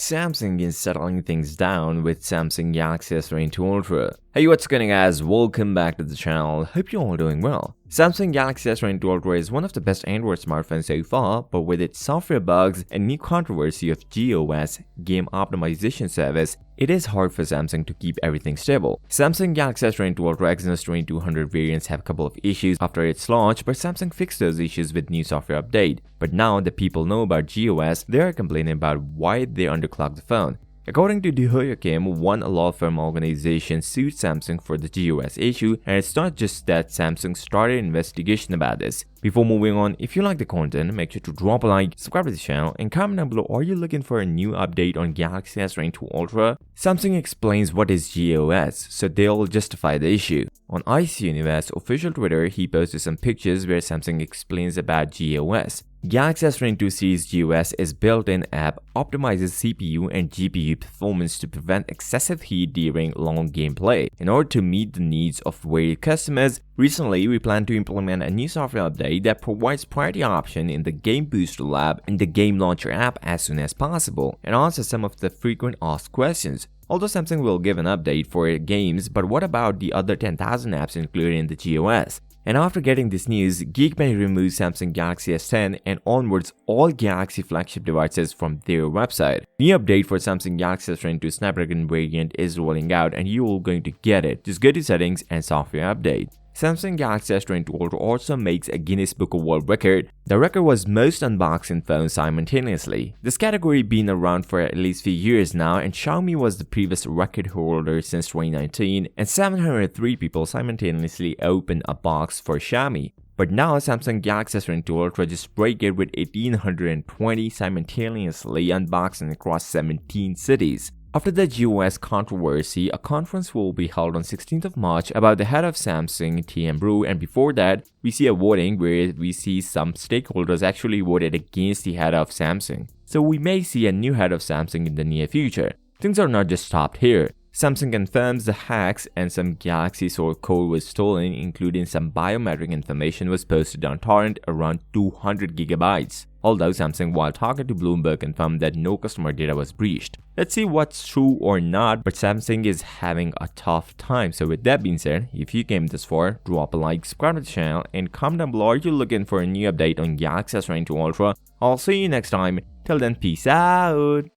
Samsung is settling things down with Samsung Galaxy S22 Ultra. Hey, what's going on guys, welcome back to the channel, hope you're all doing well. Samsung Galaxy S22 Ultra is one of the best Android smartphones so far, but with its software bugs and new controversy of GSGOS game optimization service, it is hard for Samsung to keep everything stable. Samsung Galaxy S22 Ultra Exynos 2200 variants have a couple of issues after its launch, but Samsung fixed those issues with new software update. But now that people know about GSGOS, they are complaining about why they underclock the phone. According to Kim, one law firm organization sued Samsung for the GSGOS issue, and it's not just that Samsung started an investigation about this. Before moving on, if you like the content, make sure to drop a like, subscribe to the channel, and comment down below, are you looking for a new update on Galaxy S22 Ultra? Samsung explains what is GSGOS, so they'll justify the issue. On IC Universe official Twitter, he posted some pictures where Samsung explains about GSGOS. Galaxy S22 series GSGOS is built-in app optimizes CPU and GPU performance to prevent excessive heat during long gameplay. In order to meet the needs of varied customers, recently we plan to implement a new software update that provides priority option in the Game Booster Lab and the Game Launcher app as soon as possible, and answer some of the frequent asked questions. Although Samsung will give an update for games, but what about the other 10,000 apps included in the GSGOS? And after getting this news, Geekbench removed Samsung Galaxy S10 and onwards all Galaxy flagship devices from their website. New update for Samsung Galaxy S22 Snapdragon variant is rolling out and you are going to get it. Just go to settings and software update. Samsung Galaxy S22 Ultra also makes a Guinness Book of World Record. The record was most unboxed in phones simultaneously. This category been around for at least few years now, and Xiaomi was the previous record holder since 2019, and 703 people simultaneously opened a box for Xiaomi. But now Samsung Galaxy S22 Ultra just break it with 1820 simultaneously unboxing across 17 cities. After the GSGOS controversy, a conference will be held on 16th of March about the head of Samsung, TM Brew, and before that, we see a voting where we see some stakeholders actually voted against the head of Samsung. So we may see a new head of Samsung in the near future. Things are not just stopped here. Samsung confirms the hacks and some Galaxy source code was stolen, including some biometric information was posted on torrent around 200 gigabytes. Although Samsung, while talking to Bloomberg, confirmed that no customer data was breached. Let's see what's true or not, but Samsung is having a tough time. So with that being said, if you came this far, drop a like, subscribe to the channel, and comment down below, are you looking for a new update on Galaxy S22 Ultra? I'll see you next time. Till then, peace out.